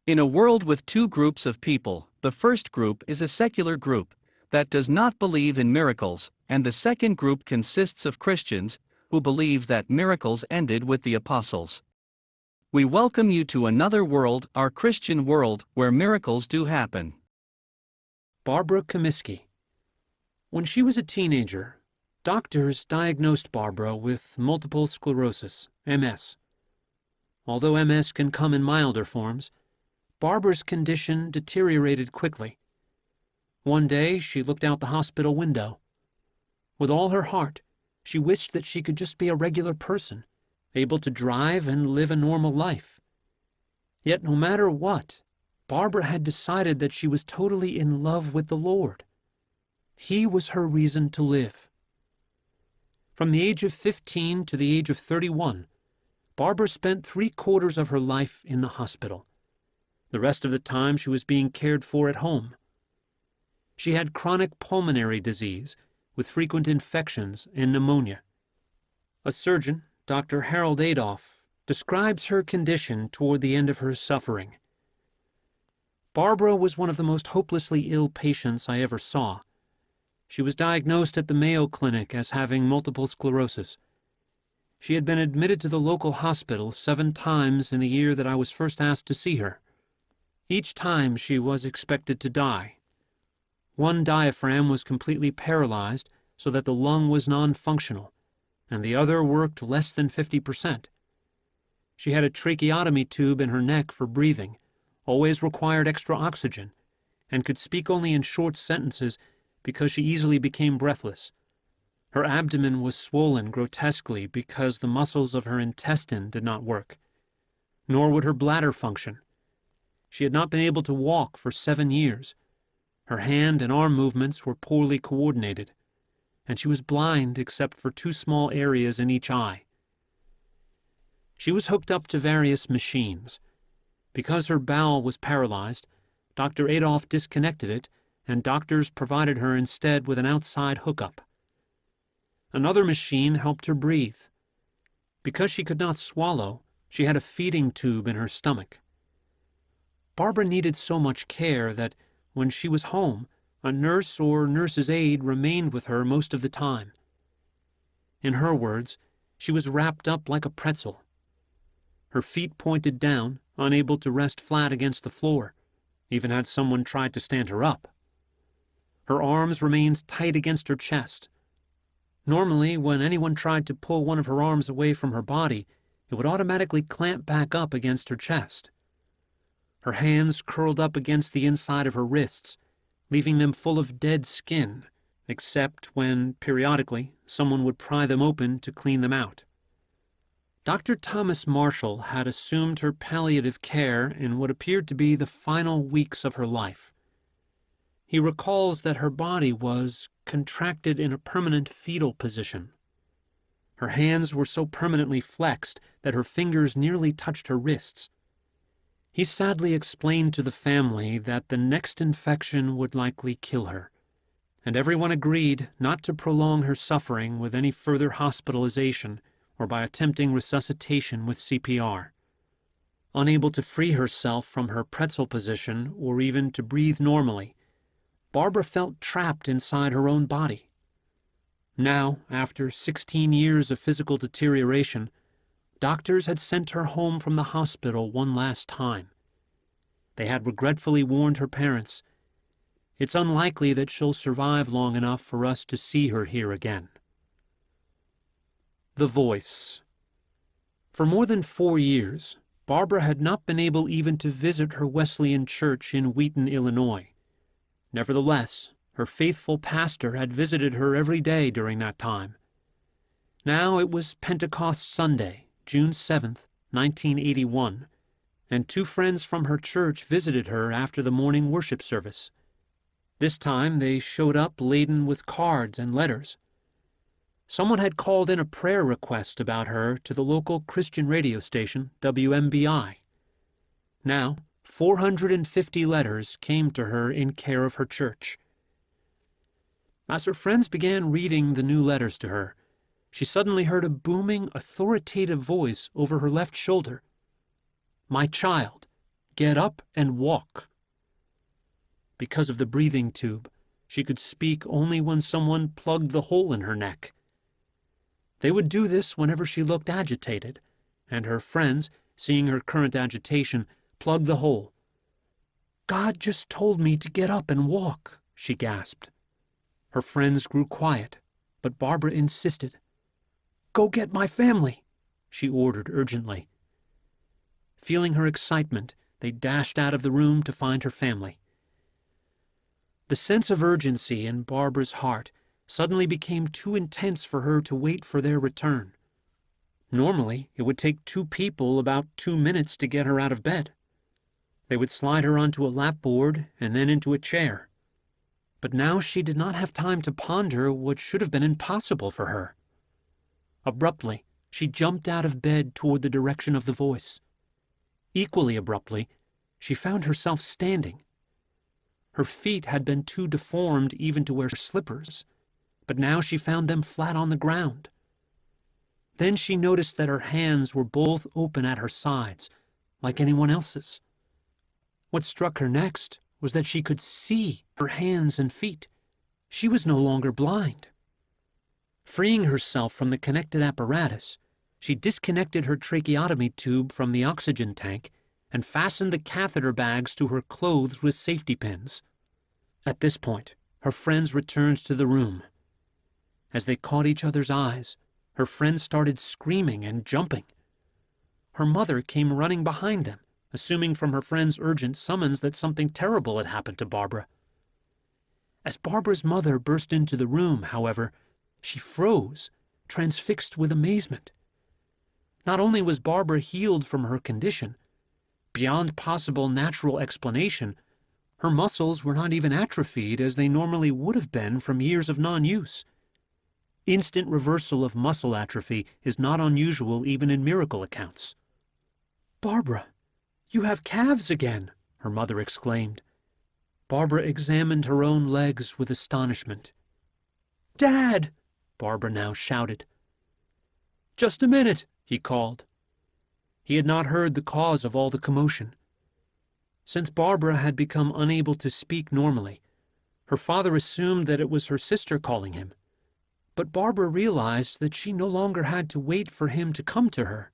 In a world with two groups of people, the first group is a secular group that does not believe in miracles, and the second group consists of Christians who believe that miracles ended with the apostles. We welcome you to another world, our Christian world, where miracles do happen. Barbara Cummisky. When she was a teenager, doctors diagnosed Barbara with multiple sclerosis, MS. Although MS can come in milder forms, Barbara's condition deteriorated quickly. One day, she looked out the hospital window. With all her heart, she wished that she could just be a regular person, able to drive and live a normal life. Yet no matter what, Barbara had decided that she was totally in love with the Lord. He was her reason to live. From the age of 15 to the age of 31, Barbara spent 3/4 of her life in the hospital. The rest of the time she was being cared for at home. She had chronic pulmonary disease with frequent infections and pneumonia. A surgeon, Dr. Harold Adolph, describes her condition toward the end of her suffering. Barbara was one of the most hopelessly ill patients I ever saw. She was diagnosed at the Mayo Clinic as having multiple sclerosis. She had been admitted to the local hospital 7 times in the year that I was first asked to see her. Each time she was expected to die. One diaphragm was completely paralyzed so that the lung was non-functional, and the other worked less than 50%. She had a tracheotomy tube in her neck for breathing, always required extra oxygen, and could speak only in short sentences because she easily became breathless. Her abdomen was swollen grotesquely because the muscles of her intestine did not work, nor would her bladder function. She had not been able to walk for 7 years. Her hand and arm movements were poorly coordinated, and she was blind except for 2 small areas in each eye. She was hooked up to various machines. Because her bowel was paralyzed, Dr. Adolph disconnected it, and doctors provided her instead with an outside hookup. Another machine helped her breathe. Because she could not swallow, she had a feeding tube in her stomach. Barbara needed so much care that when she was home, a nurse or nurse's aide remained with her most of the time. In her words, she was wrapped up like a pretzel. Her feet pointed down, unable to rest flat against the floor, even had someone tried to stand her up. Her arms remained tight against her chest. Normally, when anyone tried to pull one of her arms away from her body, it would automatically clamp back up against her chest. Her hands curled up against the inside of her wrists, leaving them full of dead skin, except when, periodically, someone would pry them open to clean them out. Dr. Thomas Marshall had assumed her palliative care in what appeared to be the final weeks of her life. He recalls that her body was contracted in a permanent fetal position. Her hands were so permanently flexed that her fingers nearly touched her wrists. He sadly explained to the family that the next infection would likely kill her, and everyone agreed not to prolong her suffering with any further hospitalization or by attempting resuscitation with CPR. Unable to free herself from her pretzel position or even to breathe normally, Barbara felt trapped inside her own body. Now, after 16 years of physical deterioration, doctors had sent her home from the hospital one last time. They had regretfully warned her parents, "It's unlikely that she'll survive long enough for us to see her here again." The Voice. For more than 4 years, Barbara had not been able even to visit her Wesleyan church in Wheaton, Illinois. Nevertheless, her faithful pastor had visited her every day during that time. Now it was Pentecost Sunday, June 7th, 1981, and 2 friends from her church visited her after the morning worship service. This time they showed up laden with cards and letters. Someone had called in a prayer request about her to the local Christian radio station, WMBI. Now, 450 letters came to her in care of her church. As her friends began reading the new letters to her, she suddenly heard a booming, authoritative voice over her left shoulder. "My child, get up and walk. Because of the breathing tube, she could speak only when someone plugged the hole in her neck. They would do this whenever she looked agitated, and her friends, seeing her current agitation, plugged the hole. "God just told me to get up and walk," she gasped. Her friends grew quiet, but Barbara insisted. "Go get my family," she ordered urgently. Feeling her excitement, they dashed out of the room to find her family. The sense of urgency in Barbara's heart suddenly became too intense for her to wait for their return. Normally, it would take 2 people about 2 minutes to get her out of bed. They would slide her onto a lapboard and then into a chair. But now she did not have time to ponder what should have been impossible for her. Abruptly, she jumped out of bed toward the direction of the voice. Equally abruptly, she found herself standing. Her feet had been too deformed even to wear slippers, but now she found them flat on the ground. Then she noticed that her hands were both open at her sides, like anyone else's. What struck her next was that she could see her hands and feet. She was no longer blind. Freeing herself from the connected apparatus, she disconnected her tracheotomy tube from the oxygen tank and fastened the catheter bags to her clothes with safety pins. At this point, her friends returned to the room. As they caught each other's eyes, her friends started screaming and jumping. Her mother came running behind them, assuming from her friend's urgent summons that something terrible had happened to Barbara. As Barbara's mother burst into the room, however, she froze, transfixed with amazement. Not only was Barbara healed from her condition, beyond possible natural explanation, her muscles were not even atrophied as they normally would have been from years of non-use. Instant reversal of muscle atrophy is not unusual even in miracle accounts. "Barbara, you have calves again," her mother exclaimed. Barbara examined her own legs with astonishment. "Dad!" Barbara now shouted. "Just a minute," he called. He had not heard the cause of all the commotion. Since Barbara had become unable to speak normally, her father assumed that it was her sister calling him. But Barbara realized that she no longer had to wait for him to come to her.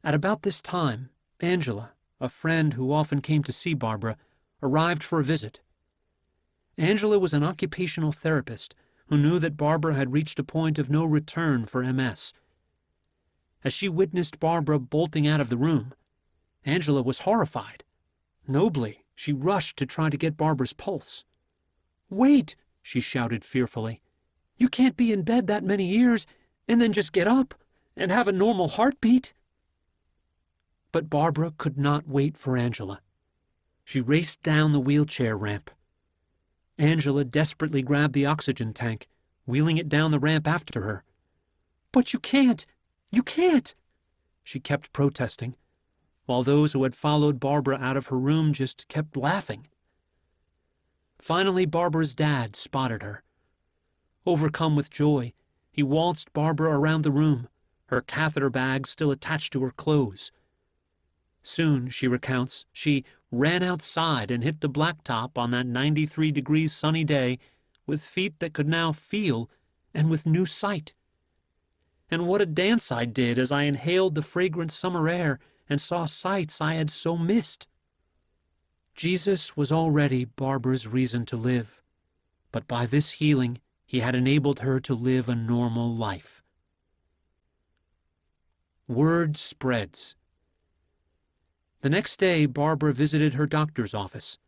At about this time, Angela, a friend who often came to see Barbara, arrived for a visit. Angela was an occupational therapist who knew that Barbara had reached a point of no return for MS. As she witnessed Barbara bolting out of the room, Angela was horrified. Nobly, she rushed to try to get Barbara's pulse. "Wait!" she shouted fearfully. "You can't be in bed that many years and then just get up and have a normal heartbeat." But Barbara could not wait for Angela. She raced down the wheelchair ramp. Angela desperately grabbed the oxygen tank, wheeling it down the ramp after her. "But you can't! You can't!" she kept protesting, while those who had followed Barbara out of her room just kept laughing. Finally, Barbara's dad spotted her. Overcome with joy, he waltzed Barbara around the room, her catheter bag still attached to her clothes. Soon, she recounts, she ran outside and hit the blacktop on that 93-degree sunny day with feet that could now feel and with new sight. And what a dance I did as I inhaled the fragrant summer air and saw sights I had so missed. Jesus was already Barbara's reason to live, but by this healing, he had enabled her to live a normal life. Word spreads. The next day, Barbara visited her doctor's office.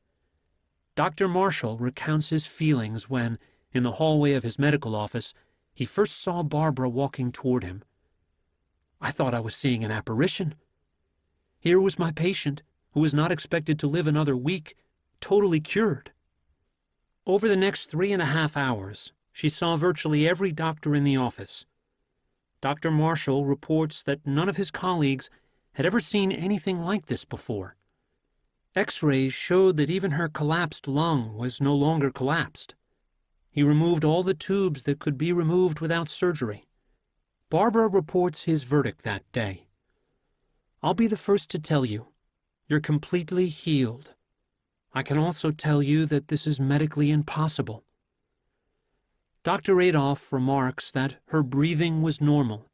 Dr. Marshall recounts his feelings when, in the hallway of his medical office, he first saw Barbara walking toward him. "I thought I was seeing an apparition. Here was my patient, who was not expected to live another week, totally cured." Over the next 3.5 hours, she saw virtually every doctor in the office. Dr. Marshall reports that none of his colleagues had ever seen anything like this before. X-rays showed that even her collapsed lung was no longer collapsed. He removed all the tubes that could be removed without surgery. Barbara reports his verdict that day. "I'll be the first to tell you, You're completely healed. I can also tell you that this is medically impossible. Dr. Adolph remarks that her breathing was normal.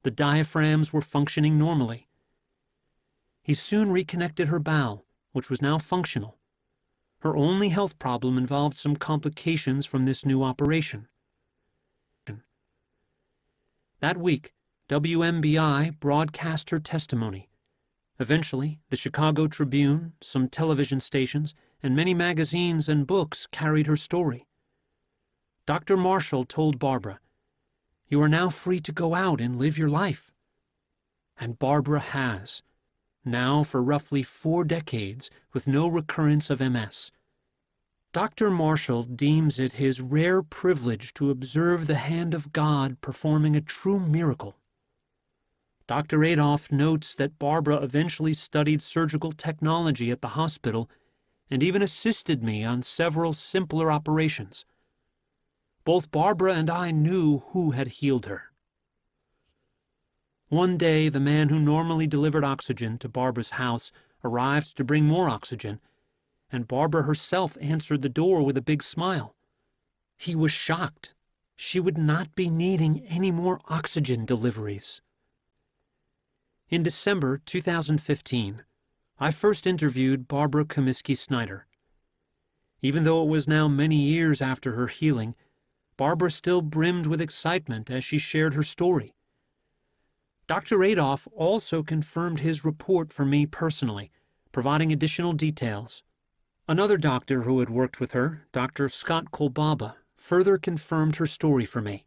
The diaphragms were functioning normally. He soon reconnected her bowel, which was now functional. Her only health problem involved some complications from this new operation. That week, WMBI broadcast her testimony. Eventually, the Chicago Tribune, some television stations, and many magazines and books carried her story. Dr. Marshall told Barbara, "You are now free to go out and live your life." And Barbara has, now for roughly 4 decades, with no recurrence of MS. Dr. Marshall deems it his rare privilege to observe the hand of God performing a true miracle. Dr. Adolph notes that Barbara eventually studied surgical technology at the hospital and even assisted me on several simpler operations. Both Barbara and I knew who had healed her. One day, the man who normally delivered oxygen to Barbara's house arrived to bring more oxygen, and Barbara herself answered the door with a big smile. He was shocked. She would not be needing any more oxygen deliveries. In December 2015, I first interviewed Barbara Cummisky Snyder. Even though it was now many years after her healing, Barbara still brimmed with excitement as she shared her story. Dr. Adolph also confirmed his report for me personally, providing additional details. Another doctor who had worked with her, Dr. Scott Kolbaba, further confirmed her story for me.